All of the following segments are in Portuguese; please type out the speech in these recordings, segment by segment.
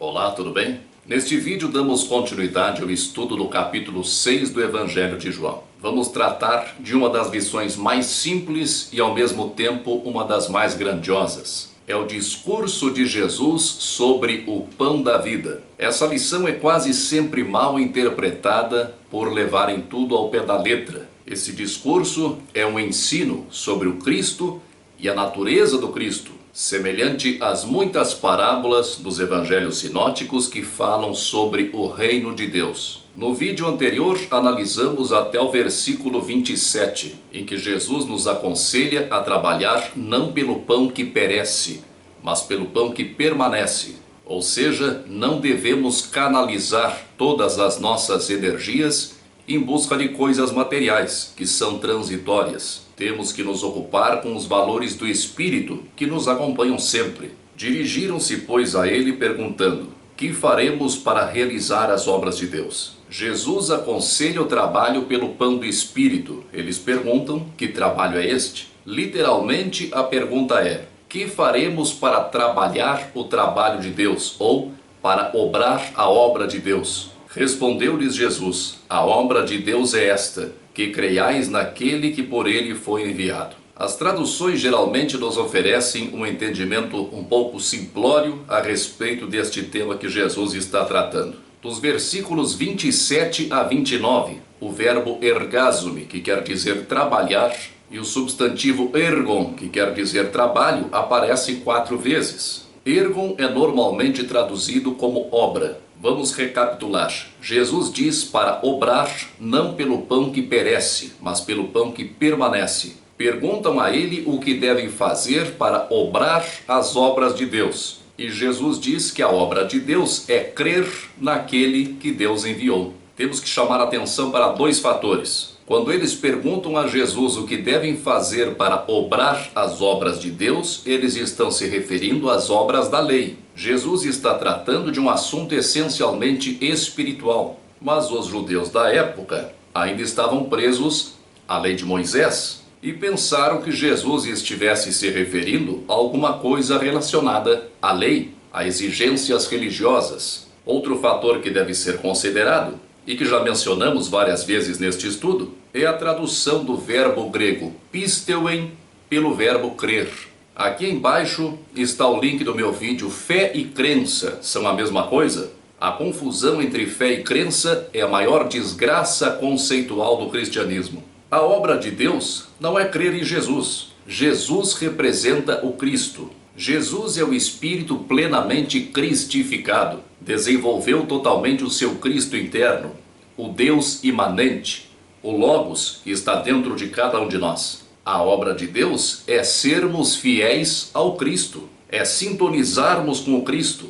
Olá, tudo bem? Neste vídeo damos continuidade ao estudo do capítulo 6 do Evangelho de João. Vamos tratar de uma das lições mais simples e ao mesmo tempo uma das mais grandiosas. É o discurso de Jesus sobre o pão da vida. Essa lição é quase sempre mal interpretada por levarem tudo ao pé da letra. Esse discurso é um ensino sobre o Cristo e a natureza do Cristo, semelhante às muitas parábolas dos evangelhos sinóticos que falam sobre o reino de Deus. No vídeo anterior, analisamos até o versículo 27, em que Jesus nos aconselha a trabalhar não pelo pão que perece, mas pelo pão que permanece. Ou seja, não devemos canalizar todas as nossas energias em busca de coisas materiais, que são transitórias. Temos que nos ocupar com os valores do Espírito, que nos acompanham sempre. Dirigiram-se, pois, a ele perguntando: que faremos para realizar as obras de Deus? Jesus aconselha o trabalho pelo pão do Espírito. Eles perguntam: que trabalho é este? Literalmente, a pergunta é: que faremos para trabalhar o trabalho de Deus? Ou para obrar a obra de Deus? Respondeu-lhes Jesus: a obra de Deus é esta, que creiais naquele que por ele foi enviado. As traduções geralmente nos oferecem um entendimento um pouco simplório a respeito deste tema que Jesus está tratando. Dos versículos 27 a 29, o verbo ergazome, que quer dizer trabalhar, e o substantivo ergon, que quer dizer trabalho, aparece 4 vezes. Ergon é normalmente traduzido como obra. Vamos recapitular. Jesus diz para obrar não pelo pão que perece, mas pelo pão que permanece. Perguntam a ele o que devem fazer para obrar as obras de Deus. E Jesus diz que a obra de Deus é crer naquele que Deus enviou. Temos que chamar atenção para 2 fatores. Quando eles perguntam a Jesus o que devem fazer para obrar as obras de Deus, eles estão se referindo às obras da lei. Jesus está tratando de um assunto essencialmente espiritual, mas os judeus da época ainda estavam presos à lei de Moisés e pensaram que Jesus estivesse se referindo a alguma coisa relacionada à lei, a exigências religiosas. Outro fator que deve ser considerado, e que já mencionamos várias vezes neste estudo, é a tradução do verbo grego pisteuen pelo verbo crer. Aqui embaixo está o link do meu vídeo Fé e Crença são a mesma coisa? A confusão entre fé e crença é a maior desgraça conceitual do cristianismo. A obra de Deus não é crer em Jesus. Jesus representa o Cristo. Jesus é o Espírito plenamente cristificado. Desenvolveu totalmente o seu Cristo interno, o Deus imanente, o Logos que está dentro de cada um de nós. A obra de Deus é sermos fiéis ao Cristo, é sintonizarmos com o Cristo,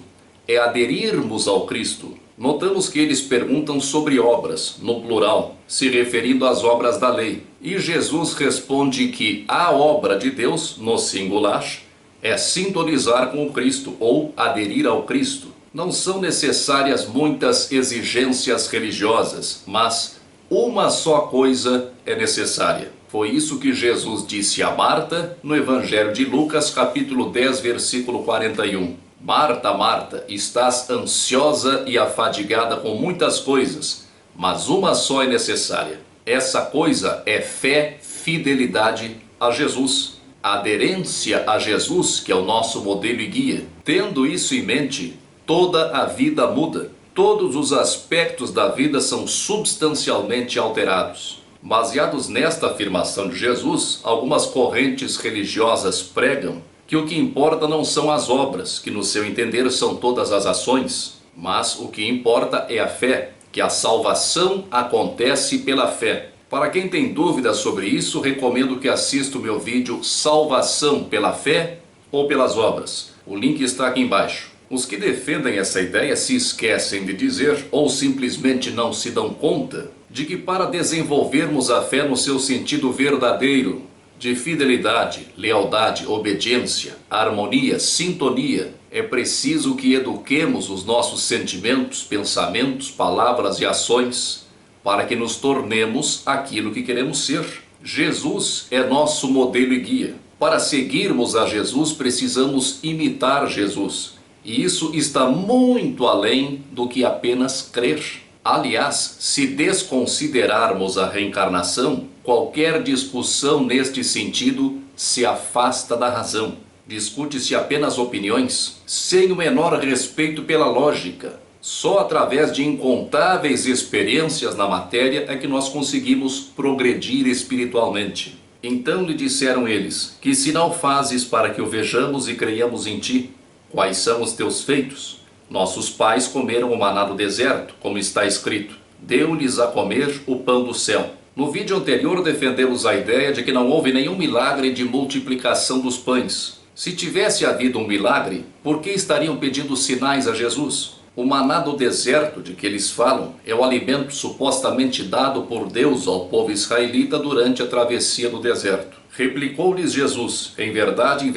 é aderirmos ao Cristo. Notamos que eles perguntam sobre obras, no plural, se referindo às obras da lei. E Jesus responde que a obra de Deus, no singular, é sintonizar com o Cristo ou aderir ao Cristo. Não são necessárias muitas exigências religiosas, mas uma só coisa é necessária. Foi isso que Jesus disse a Marta no Evangelho de Lucas, capítulo 10, versículo 41. Marta, Marta, estás ansiosa e afadigada com muitas coisas, mas uma só é necessária. Essa coisa é fé, fidelidade a Jesus. Aderência a Jesus, que é o nosso modelo e guia. Tendo isso em mente, toda a vida muda. Todos os aspectos da vida são substancialmente alterados. Baseados nesta afirmação de Jesus, algumas correntes religiosas pregam que o que importa não são as obras, que no seu entender são todas as ações, mas o que importa é a fé, que a salvação acontece pela fé. Para quem tem dúvidas sobre isso, recomendo que assista o meu vídeo Salvação pela Fé ou pelas Obras. O link está aqui embaixo. Os que defendem essa ideia se esquecem de dizer, ou simplesmente não se dão conta, de que para desenvolvermos a fé no seu sentido verdadeiro, de fidelidade, lealdade, obediência, harmonia, sintonia, é preciso que eduquemos os nossos sentimentos, pensamentos, palavras e ações para que nos tornemos aquilo que queremos ser. Jesus é nosso modelo e guia. Para seguirmos a Jesus, precisamos imitar Jesus. E isso está muito além do que apenas crer. Aliás, se desconsiderarmos a reencarnação, qualquer discussão neste sentido se afasta da razão. Discute-se apenas opiniões, sem o menor respeito pela lógica. Só através de incontáveis experiências na matéria é que nós conseguimos progredir espiritualmente. Então lhe disseram eles: que sinal fazes para que o vejamos e creiamos em ti? Quais são os teus feitos? Nossos pais comeram o maná do deserto, como está escrito: deu-lhes a comer o pão do céu. No vídeo anterior defendemos a ideia de que não houve nenhum milagre de multiplicação dos pães. Se tivesse havido um milagre, por que estariam pedindo sinais a Jesus? O maná do deserto de que eles falam é o alimento supostamente dado por Deus ao povo israelita durante a travessia do deserto. Replicou-lhes Jesus: em verdade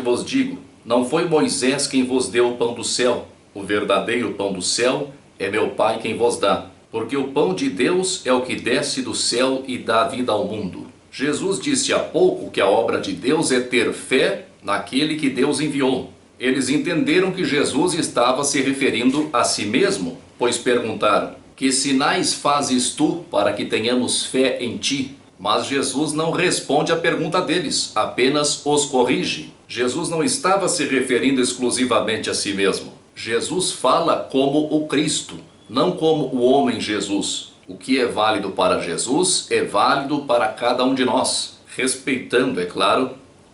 vos digo, não foi Moisés quem vos deu o pão do céu. O verdadeiro pão do céu é meu Pai quem vos dá. Porque o pão de Deus é o que desce do céu e dá vida ao mundo. Jesus disse há pouco que a obra de Deus é ter fé naquele que Deus enviou. Eles entenderam que Jesus estava se referindo a si mesmo, pois perguntaram: que sinais fazes tu para que tenhamos fé em ti? Mas Jesus não responde à pergunta deles, apenas os corrige. Jesus não estava se referindo exclusivamente a si mesmo. Jesus fala como o Cristo, não como o homem Jesus. O que é válido para Jesus é válido para cada um de nós, respeitando, é claro,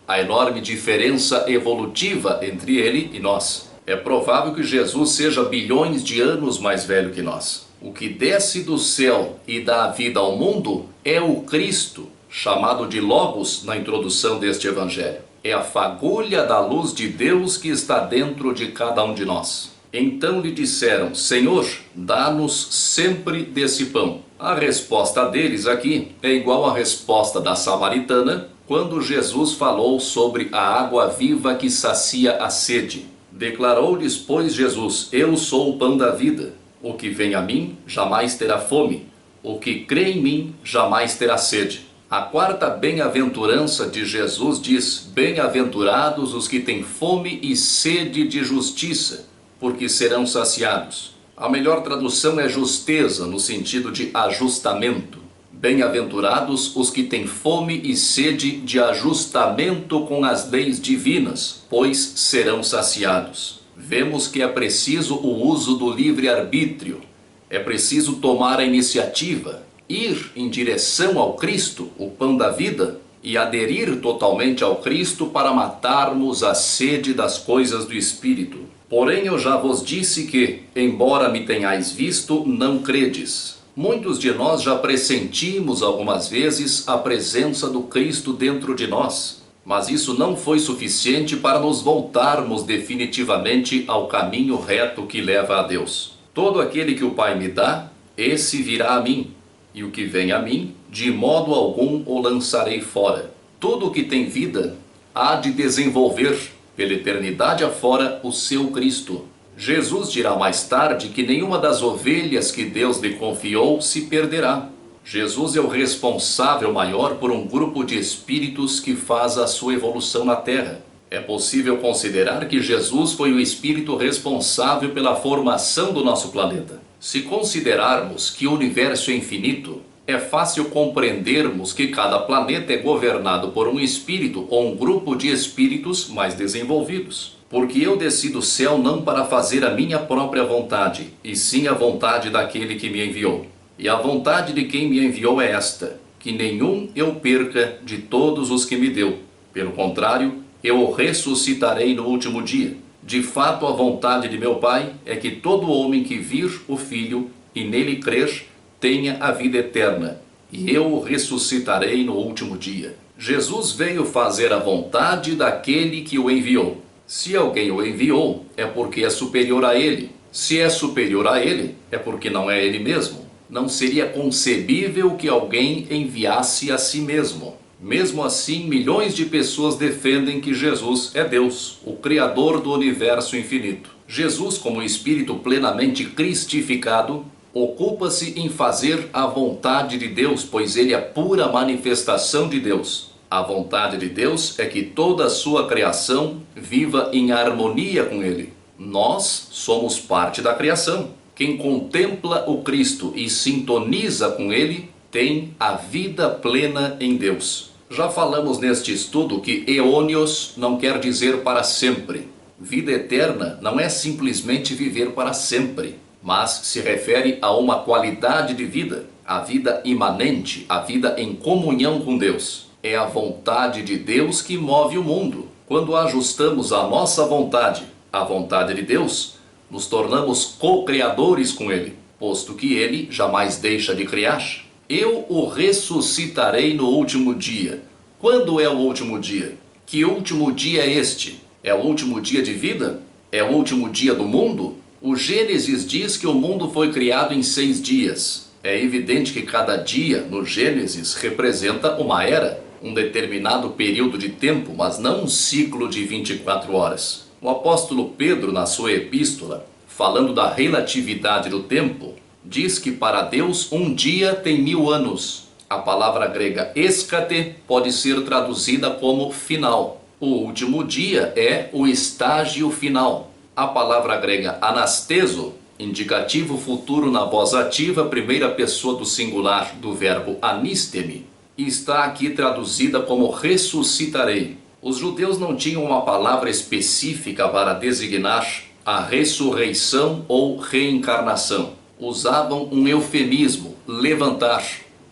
a enorme diferença evolutiva entre ele e nós. É provável que Jesus seja bilhões de anos mais velho que nós. O que desce do céu e dá vida ao mundo é o Cristo, chamado de Logos na introdução deste evangelho. É a fagulha da luz de Deus que está dentro de cada um de nós. Então lhe disseram: Senhor, dá-nos sempre desse pão. A resposta deles aqui é igual à resposta da samaritana quando Jesus falou sobre a água viva que sacia a sede. Declarou-lhes, pois, Jesus: eu sou o pão da vida. O que vem a mim jamais terá fome. O que crê em mim jamais terá sede. A quarta bem-aventurança de Jesus diz: bem-aventurados os que têm fome e sede de justiça, porque serão saciados. A melhor tradução é justeza, no sentido de ajustamento. Bem-aventurados os que têm fome e sede de ajustamento com as leis divinas, pois serão saciados. Vemos que é preciso o uso do livre-arbítrio. É preciso tomar a iniciativa, ir em direção ao Cristo, o pão da vida, e aderir totalmente ao Cristo para matarmos a sede das coisas do Espírito. Porém eu já vos disse que, embora me tenhais visto, não credes. Muitos de nós já pressentimos algumas vezes a presença do Cristo dentro de nós, mas isso não foi suficiente para nos voltarmos definitivamente ao caminho reto que leva a Deus. Todo aquele que o Pai me dá, esse virá a mim, e o que vem a mim, de modo algum o lançarei fora. Tudo o que tem vida há de desenvolver, pela eternidade afora, o seu Cristo. Jesus dirá mais tarde que nenhuma das ovelhas que Deus lhe confiou se perderá. Jesus é o responsável maior por um grupo de espíritos que faz a sua evolução na Terra. É possível considerar que Jesus foi o espírito responsável pela formação do nosso planeta. Se considerarmos que o universo é infinito, é fácil compreendermos que cada planeta é governado por um espírito ou um grupo de espíritos mais desenvolvidos. Porque eu desci do céu não para fazer a minha própria vontade, e sim a vontade daquele que me enviou. E a vontade de quem me enviou é esta: que nenhum eu perca de todos os que me deu. Pelo contrário, eu o ressuscitarei no último dia. De fato, a vontade de meu Pai é que todo homem que vir o Filho e nele crer tenha a vida eterna, e eu o ressuscitarei no último dia. Jesus veio fazer a vontade daquele que o enviou. Se alguém o enviou, é porque é superior a ele. Se é superior a ele, é porque não é ele mesmo. Não seria concebível que alguém enviasse a si mesmo. Mesmo assim, milhões de pessoas defendem que Jesus é Deus, o Criador do universo infinito. Jesus, como Espírito plenamente cristificado, ocupa-se em fazer a vontade de Deus, pois ele é a pura manifestação de Deus. A vontade de Deus é que toda a sua criação viva em harmonia com ele. Nós somos parte da criação. Quem contempla o Cristo e sintoniza com Ele tem a vida plena em Deus. Já falamos neste estudo que êonios não quer dizer para sempre. Vida eterna não é simplesmente viver para sempre, mas se refere a uma qualidade de vida, a vida imanente, a vida em comunhão com Deus. É a vontade de Deus que move o mundo. Quando ajustamos a nossa vontade à vontade de Deus, nos tornamos co-criadores com Ele, posto que Ele jamais deixa de criar. Eu o ressuscitarei no último dia. Quando é o último dia? Que último dia é este? É o último dia de vida? É o último dia do mundo? O Gênesis diz que o mundo foi criado em 6 dias. É evidente que cada dia no Gênesis representa uma era, um determinado período de tempo, mas não um ciclo de 24 horas. O apóstolo Pedro, na sua epístola, falando da relatividade do tempo, diz que para Deus um dia tem 1000 anos. A palavra grega êskate pode ser traduzida como final. O último dia é o estágio final. A palavra grega anasteso, indicativo futuro na voz ativa, primeira pessoa do singular do verbo anistemi, está aqui traduzida como ressuscitarei. Os judeus não tinham uma palavra específica para designar a ressurreição ou reencarnação. Usavam um eufemismo, levantar,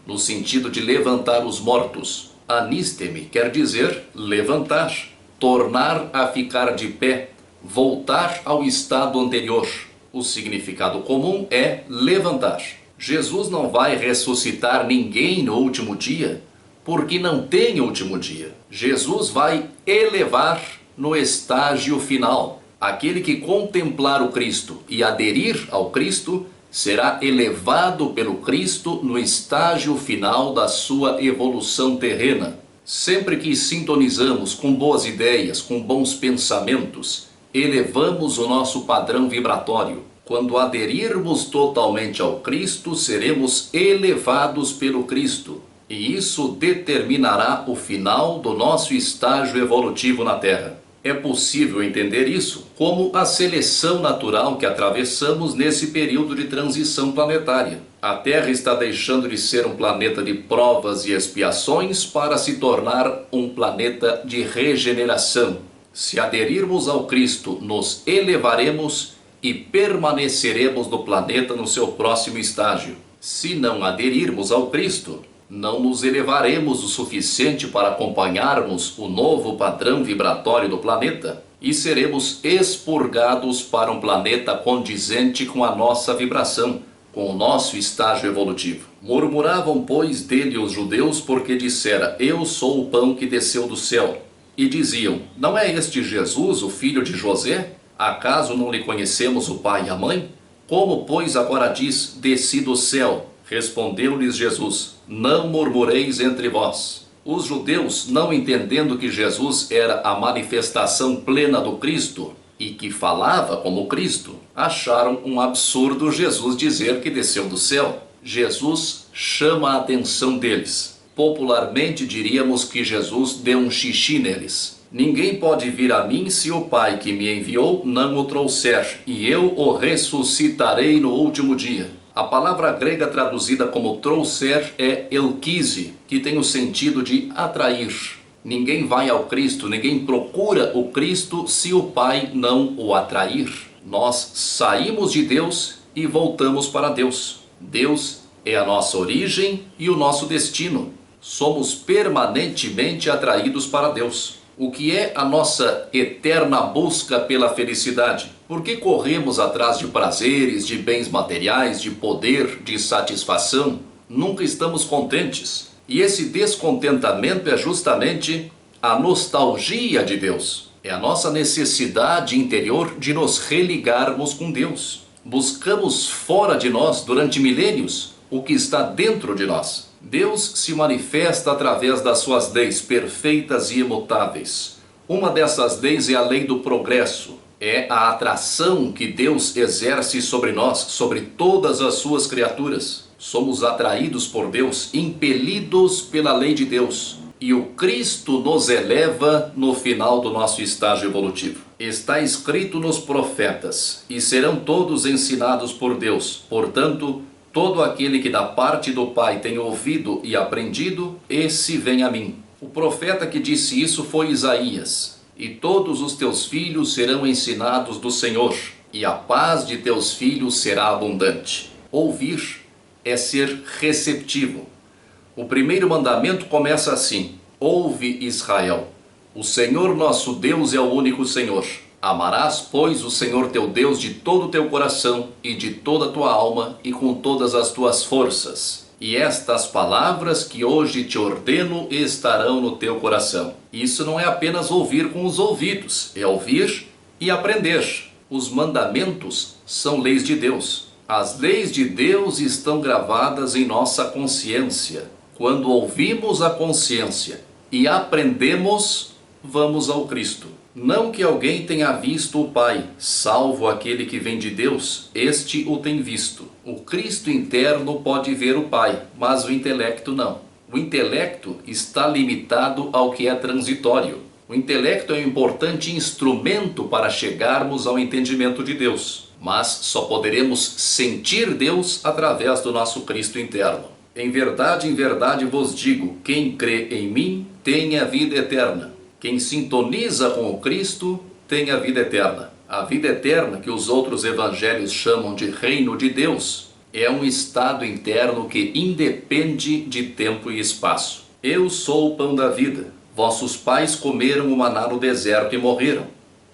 no sentido de levantar os mortos. Anistemi quer dizer levantar, tornar a ficar de pé, voltar ao estado anterior. O significado comum é levantar. Jesus não vai ressuscitar ninguém no último dia, porque não tem último dia. Jesus vai elevar no estágio final. Aquele que contemplar o Cristo e aderir ao Cristo será elevado pelo Cristo no estágio final da sua evolução terrena. Sempre que sintonizamos com boas ideias, com bons pensamentos, elevamos o nosso padrão vibratório. Quando aderirmos totalmente ao Cristo, seremos elevados pelo Cristo. E isso determinará o final do nosso estágio evolutivo na Terra. É possível entender isso como a seleção natural que atravessamos nesse período de transição planetária. A Terra está deixando de ser um planeta de provas e expiações para se tornar um planeta de regeneração. Se aderirmos ao Cristo, nos elevaremos e permaneceremos no planeta no seu próximo estágio. Se não aderirmos ao Cristo, não nos elevaremos o suficiente para acompanharmos o novo padrão vibratório do planeta e seremos expurgados para um planeta condizente com a nossa vibração, com o nosso estágio evolutivo. Murmuravam, pois, dele os judeus, porque dissera: eu sou o pão que desceu do céu. E diziam: não é este Jesus, o filho de José? Acaso não lhe conhecemos o pai e a mãe? Como, pois, agora diz: desci do céu? Respondeu-lhes Jesus: não murmureis entre vós. Os judeus, não entendendo que Jesus era a manifestação plena do Cristo e que falava como Cristo, acharam um absurdo Jesus dizer que desceu do céu. Jesus chama a atenção deles. Popularmente diríamos que Jesus deu um xixi neles. Ninguém pode vir a mim se o Pai que me enviou não o trouxer, e eu o ressuscitarei no último dia. A palavra grega traduzida como trouxer é elkise, que tem o sentido de atrair. Ninguém vai ao Cristo, ninguém procura o Cristo se o Pai não o atrair. Nós saímos de Deus e voltamos para Deus. Deus é a nossa origem e o nosso destino. Somos permanentemente atraídos para Deus. O que é a nossa eterna busca pela felicidade? Por que corremos atrás de prazeres, de bens materiais, de poder, de satisfação? Nunca estamos contentes. E esse descontentamento é justamente a nostalgia de Deus. É a nossa necessidade interior de nos religarmos com Deus. Buscamos fora de nós, durante milênios, o que está dentro de nós. Deus se manifesta através das suas leis perfeitas e imutáveis. Uma dessas leis é a lei do progresso. É a atração que Deus exerce sobre nós, sobre todas as suas criaturas. Somos atraídos por Deus, impelidos pela lei de Deus. e o Cristo nos eleva no final do nosso estágio evolutivo. Está escrito nos profetas, e serão todos ensinados por Deus. Portanto, todo aquele que da parte do Pai tem ouvido e aprendido, esse vem a mim. O profeta que disse isso foi Isaías. E todos os teus filhos serão ensinados do Senhor, e a paz de teus filhos será abundante. Ouvir é ser receptivo. O primeiro mandamento começa assim: ouve, Israel, o Senhor nosso Deus é o único Senhor. Amarás, pois, o Senhor teu Deus de todo o teu coração e de toda a tua alma e com todas as tuas forças. E estas palavras que hoje te ordeno estarão no teu coração. Isso não é apenas ouvir com os ouvidos, é ouvir e aprender. Os mandamentos são leis de Deus. As leis de Deus estão gravadas em nossa consciência. Quando ouvimos a consciência e aprendemos, vamos ao Cristo. Não que alguém tenha visto o Pai, salvo aquele que vem de Deus, este o tem visto. O Cristo interno pode ver o Pai, mas o intelecto não. O intelecto está limitado ao que é transitório. O intelecto é um importante instrumento para chegarmos ao entendimento de Deus, mas só poderemos sentir Deus através do nosso Cristo interno. Em verdade vos digo, quem crê em mim tem a vida eterna. Quem sintoniza com o Cristo tem a vida eterna. A vida eterna, que os outros evangelhos chamam de reino de Deus, é um estado interno que independe de tempo e espaço. Eu sou o pão da vida. Vossos pais comeram o maná no deserto e morreram.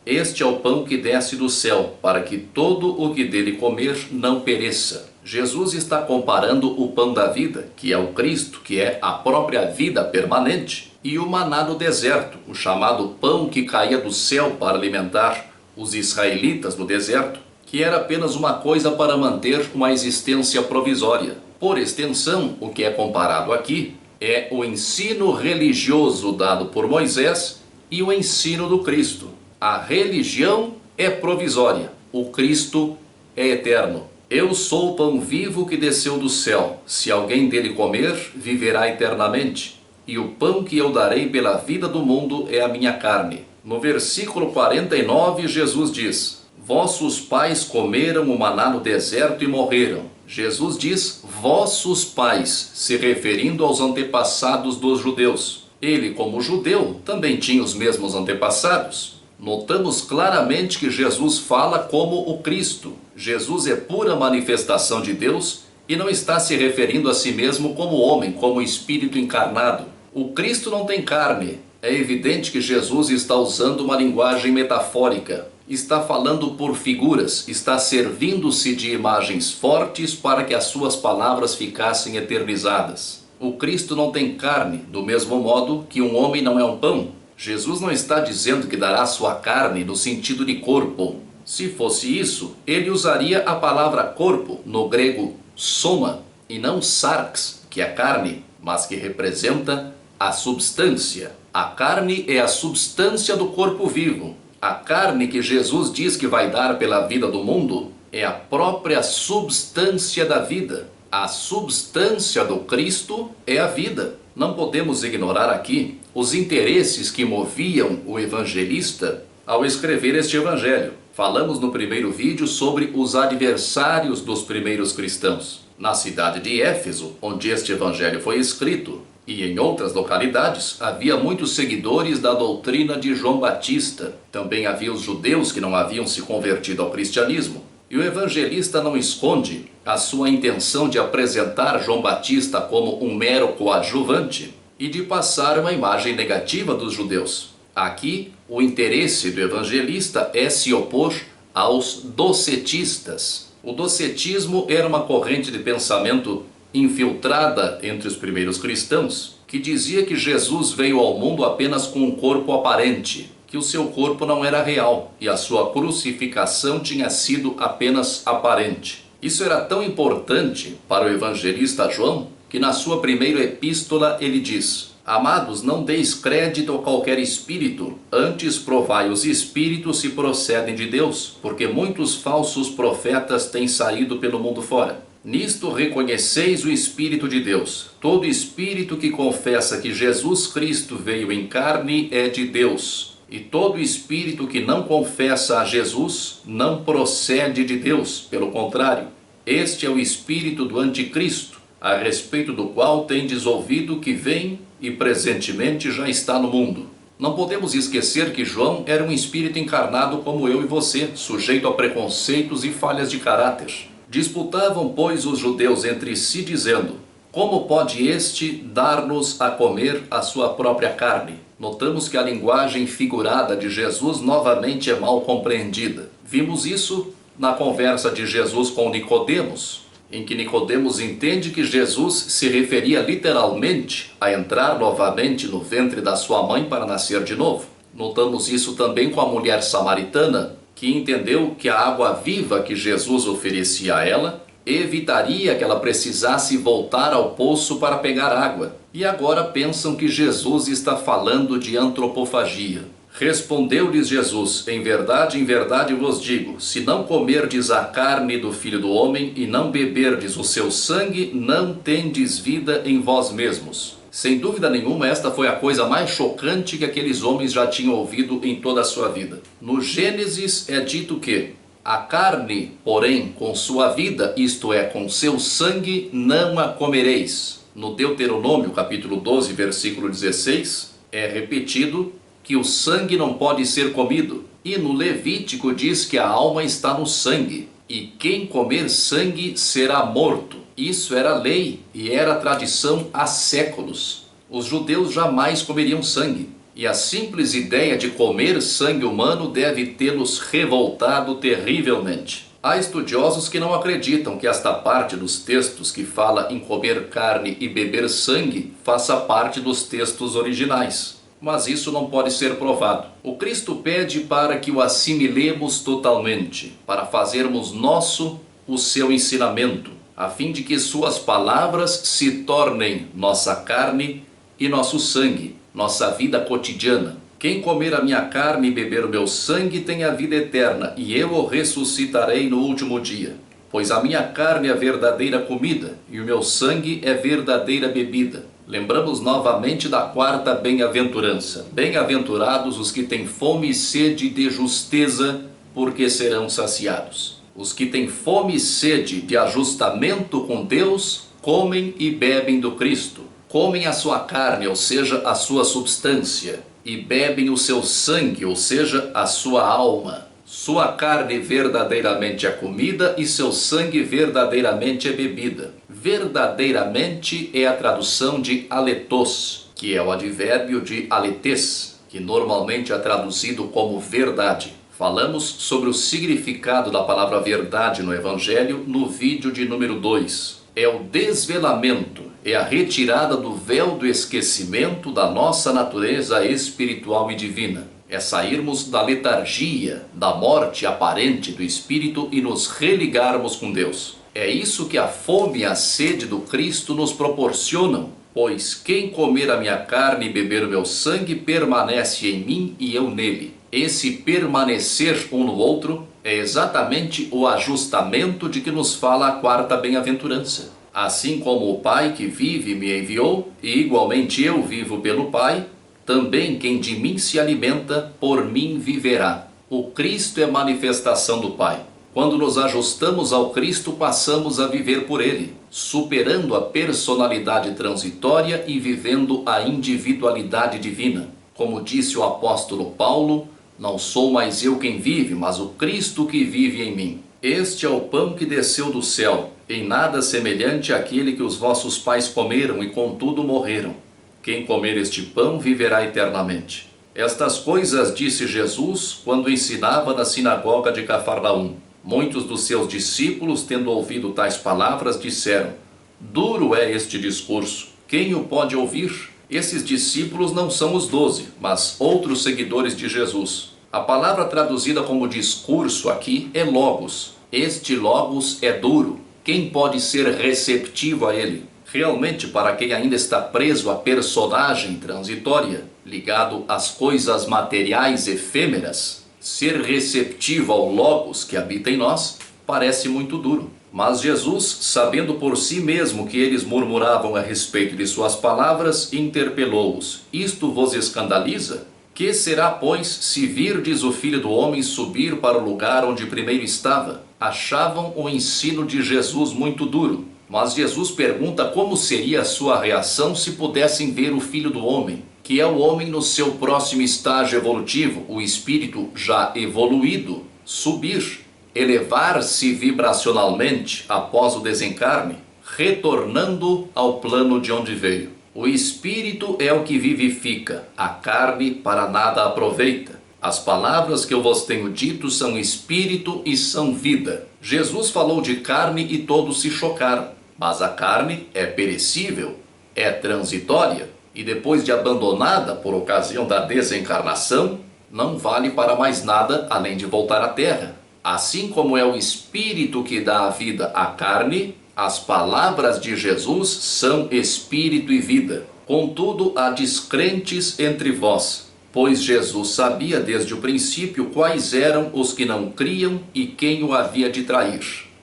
Este é o pão que desce do céu, para que todo o que dele comer não pereça. Jesus está comparando o pão da vida, que é o Cristo, que é a própria vida permanente, e o maná do deserto, o chamado pão que caía do céu para alimentar os israelitas no deserto, que era apenas uma coisa para manter uma existência provisória. Por extensão, o que é comparado aqui é o ensino religioso dado por Moisés e o ensino do Cristo. A religião é provisória, o Cristo é eterno. Eu sou o pão vivo que desceu do céu. Se alguém dele comer, viverá eternamente. E o pão que eu darei pela vida do mundo é a minha carne. No versículo 49, Jesus diz: vossos pais comeram o maná no deserto e morreram. Jesus diz vossos pais, se referindo aos antepassados dos judeus. Ele, como judeu, também tinha os mesmos antepassados. Notamos claramente que Jesus fala como o Cristo. Jesus é pura manifestação de Deus e não está se referindo a si mesmo como homem, como espírito encarnado. O Cristo não tem carne. É evidente que Jesus está usando uma linguagem metafórica. Está falando por figuras, está servindo-se de imagens fortes para que as suas palavras ficassem eternizadas. O Cristo não tem carne, do mesmo modo que um homem não é um pão. Jesus não está dizendo que dará sua carne no sentido de corpo. Se fosse isso, ele usaria a palavra corpo, no grego soma, e não sarx, que é carne, mas que representa a substância. A carne é a substância do corpo vivo. A carne que Jesus diz que vai dar pela vida do mundo é a própria substância da vida. A substância do Cristo é a vida. Não podemos ignorar aqui os interesses que moviam o evangelista ao escrever este evangelho. Falamos no primeiro vídeo sobre os adversários dos primeiros cristãos. Na cidade de Éfeso, onde este evangelho foi escrito, e em outras localidades, havia muitos seguidores da doutrina de João Batista. Também havia os judeus que não haviam se convertido ao cristianismo. E o evangelista não esconde a sua intenção de apresentar João Batista como um mero coadjuvante e de passar uma imagem negativa dos judeus. Aqui, o interesse do evangelista é se opor aos docetistas. O docetismo era uma corrente de pensamento infiltrada entre os primeiros cristãos, que dizia que Jesus veio ao mundo apenas com um corpo aparente, que o seu corpo não era real e a sua crucificação tinha sido apenas aparente. Isso era tão importante para o evangelista João que na sua primeira epístola ele diz: amados, não deis crédito a qualquer espírito, antes provai os espíritos se procedem de Deus, porque muitos falsos profetas têm saído pelo mundo fora. Nisto reconheceis o Espírito de Deus. Todo espírito que confessa que Jesus Cristo veio em carne é de Deus. E todo espírito que não confessa a Jesus não procede de Deus. Pelo contrário, este é o espírito do anticristo, a respeito do qual tendes ouvido que vem e presentemente já está no mundo. Não podemos esquecer que João era um espírito encarnado como eu e você, sujeito a preconceitos e falhas de caráter. Disputavam, pois, os judeus entre si, dizendo: como pode este dar-nos a comer a sua própria carne? Notamos que a linguagem figurada de Jesus novamente é mal compreendida. Vimos isso na conversa de Jesus com Nicodemos, em que Nicodemos entende que Jesus se referia literalmente a entrar novamente no ventre da sua mãe para nascer de novo. Notamos isso também com a mulher samaritana, que entendeu que a água viva que Jesus oferecia a ela evitaria que ela precisasse voltar ao poço para pegar água. E agora pensam que Jesus está falando de antropofagia. Respondeu-lhes Jesus: em verdade vos digo, se não comerdes a carne do Filho do Homem e não beberdes o seu sangue, não tendes vida em vós mesmos. Sem dúvida nenhuma, esta foi a coisa mais chocante que aqueles homens já tinham ouvido em toda a sua vida. No Gênesis é dito que a carne, porém, com sua vida, isto é, com seu sangue, não a comereis. No Deuteronômio, capítulo 12, versículo 16, é repetido que o sangue não pode ser comido. E no Levítico diz que a alma está no sangue, e quem comer sangue será morto. Isso era lei e era tradição há séculos. Os judeus jamais comeriam sangue. E a simples ideia de comer sangue humano deve tê-los revoltado terrivelmente. Há estudiosos que não acreditam que esta parte dos textos que fala em comer carne e beber sangue faça parte dos textos originais. Mas isso não pode ser provado. O Cristo pede para que o assimilemos totalmente, para fazermos nosso o seu ensinamento, a fim de que suas palavras se tornem nossa carne e nosso sangue, nossa vida cotidiana. Quem comer a minha carne e beber o meu sangue tem a vida eterna, e eu o ressuscitarei no último dia. Pois a minha carne é a verdadeira comida, e o meu sangue é verdadeira bebida. Lembramos novamente da quarta bem-aventurança. Bem-aventurados os que têm fome e sede de justeza, porque serão saciados. Os que têm fome e sede de ajustamento com Deus, comem e bebem do Cristo. Comem a sua carne, ou seja, a sua substância, e bebem o seu sangue, ou seja, a sua alma. Sua carne verdadeiramente é comida e seu sangue verdadeiramente é bebida. Verdadeiramente é a tradução de aletos, que é o advérbio de aletes, que normalmente é traduzido como verdade. Falamos sobre o significado da palavra verdade no Evangelho no vídeo de número 2. É o desvelamento, é a retirada do véu do esquecimento da nossa natureza espiritual e divina. É sairmos da letargia, da morte aparente do espírito e nos religarmos com Deus. É isso que a fome e a sede do Cristo nos proporcionam, pois quem comer a minha carne e beber o meu sangue permanece em mim e eu nele. Esse permanecer um no outro é exatamente o ajustamento de que nos fala a quarta bem-aventurança. Assim como o Pai que vive me enviou, e igualmente eu vivo pelo Pai, também quem de mim se alimenta, por mim viverá. O Cristo é manifestação do Pai. Quando nos ajustamos ao Cristo, passamos a viver por Ele, superando a personalidade transitória e vivendo a individualidade divina. Como disse o apóstolo Paulo, não sou mais eu quem vive, mas o Cristo que vive em mim. Este é o pão que desceu do céu, em nada semelhante àquele que os vossos pais comeram e contudo morreram. Quem comer este pão viverá eternamente. Estas coisas disse Jesus quando ensinava na sinagoga de Cafarnaum. Muitos dos seus discípulos, tendo ouvido tais palavras, disseram: duro é este discurso, quem o pode ouvir? Esses discípulos não são os 12, mas outros seguidores de Jesus. A palavra traduzida como discurso aqui é logos. Este logos é duro. Quem pode ser receptivo a ele? Realmente, para quem ainda está preso à personagem transitória, ligado às coisas materiais efêmeras, ser receptivo ao logos que habita em nós Parece muito duro. Mas Jesus, sabendo por si mesmo que eles murmuravam a respeito de suas palavras, interpelou-os: Isto vos escandaliza? Que será, pois, se virdes o Filho do Homem subir para o lugar onde primeiro estava? Achavam o ensino de Jesus muito duro. Mas Jesus pergunta como seria a sua reação se pudessem ver o Filho do Homem, que é o homem no seu próximo estágio evolutivo, o espírito já evoluído, subir, elevar-se vibracionalmente após o desencarne, retornando ao plano de onde veio. O espírito é o que vivifica, a carne para nada aproveita. As palavras que eu vos tenho dito são espírito e são vida. Jesus falou de carne e todos se chocaram, mas a carne é perecível, é transitória e depois de abandonada por ocasião da desencarnação, não vale para mais nada além de voltar à terra. Assim como é o espírito que dá a vida à carne, as palavras de Jesus são espírito e vida. Contudo, há descrentes entre vós, pois Jesus sabia desde o princípio quais eram os que não criam e quem o havia de trair.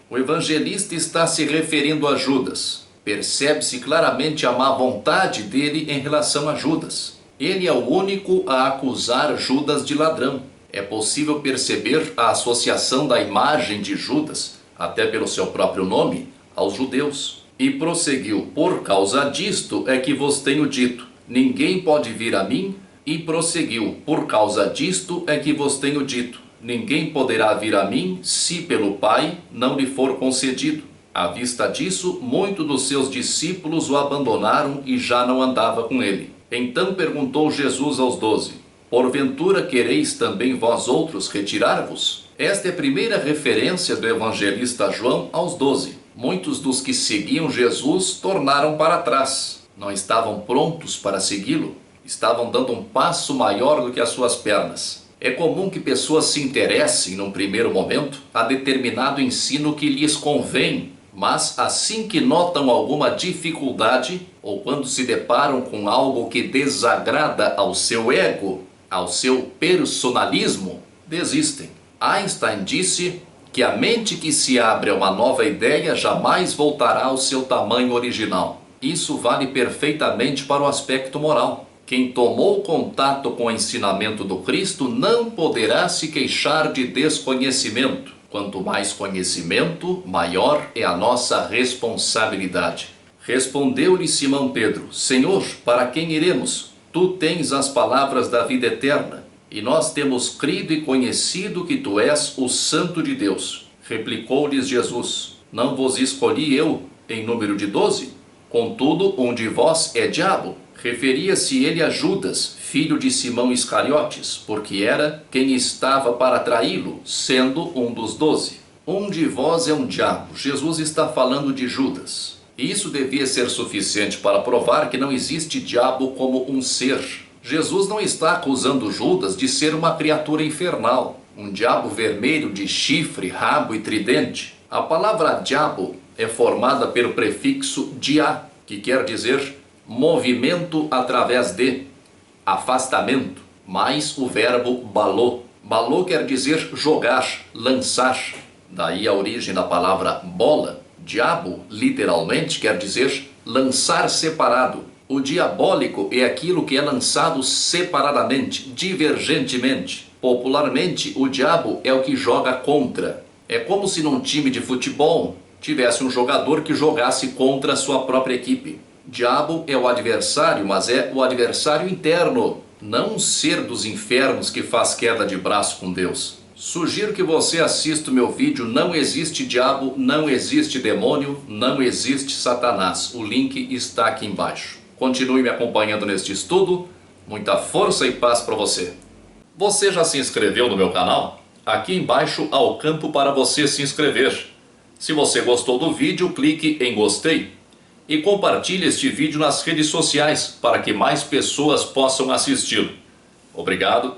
O evangelista está se referindo a Judas. Percebe-se claramente a má vontade dele em relação a Judas. Ele é o único a acusar Judas de ladrão. É possível perceber a associação da imagem de Judas, até pelo seu próprio nome, aos judeus. E prosseguiu: por causa disto é que vos tenho dito, ninguém pode vir a mim. E prosseguiu: por causa disto é que vos tenho dito, ninguém poderá vir a mim, se pelo Pai não lhe for concedido. À vista disso, muitos dos seus discípulos o abandonaram e já não andava com ele. Então perguntou Jesus aos 12: porventura quereis também vós outros retirar-vos? Esta é a primeira referência do evangelista João aos 12. Muitos dos que seguiam Jesus tornaram para trás. Não estavam prontos para segui-lo. Estavam dando um passo maior do que as suas pernas. É comum que pessoas se interessem, num primeiro momento, a determinado ensino que lhes convém, mas assim que notam alguma dificuldade, ou quando se deparam com algo que desagrada ao seu ego, ao seu personalismo, desistem. Einstein disse que a mente que se abre a uma nova ideia jamais voltará ao seu tamanho original. Isso vale perfeitamente para o aspecto moral. Quem tomou contato com o ensinamento do Cristo não poderá se queixar de desconhecimento. Quanto mais conhecimento, maior é a nossa responsabilidade. Respondeu-lhe Simão Pedro: Senhor, para quem iremos? Tu tens as palavras da vida eterna, e nós temos crido e conhecido que tu és o Santo de Deus. Replicou-lhes Jesus: não vos escolhi eu em número de 12? Contudo, um de vós é diabo. Referia-se ele a Judas, filho de Simão Iscariotes, porque era quem estava para traí-lo, sendo um dos 12. Um de vós é um diabo. Jesus está falando de Judas. E isso devia ser suficiente para provar que não existe diabo como um ser. Jesus não está acusando Judas de ser uma criatura infernal, um diabo vermelho de chifre, rabo e tridente. A palavra diabo é formada pelo prefixo dia, que quer dizer movimento através de, afastamento, mais o verbo balô. Balô quer dizer jogar, lançar. Daí a origem da palavra bola. Diabo, literalmente, quer dizer lançar separado. O diabólico é aquilo que é lançado separadamente, divergentemente. Popularmente, o diabo é o que joga contra. É como se num time de futebol tivesse um jogador que jogasse contra a sua própria equipe. Diabo é o adversário, mas é o adversário interno, não um ser dos infernos que faz queda de braço com Deus. Sugiro que você assista o meu vídeo Não Existe Diabo, Não Existe Demônio, Não Existe Satanás. O link está aqui embaixo. Continue me acompanhando neste estudo. Muita força e paz para você. Você já se inscreveu no meu canal? Aqui embaixo há o campo para você se inscrever. Se você gostou do vídeo, clique em gostei. E compartilhe este vídeo nas redes sociais para que mais pessoas possam assisti-lo. Obrigado.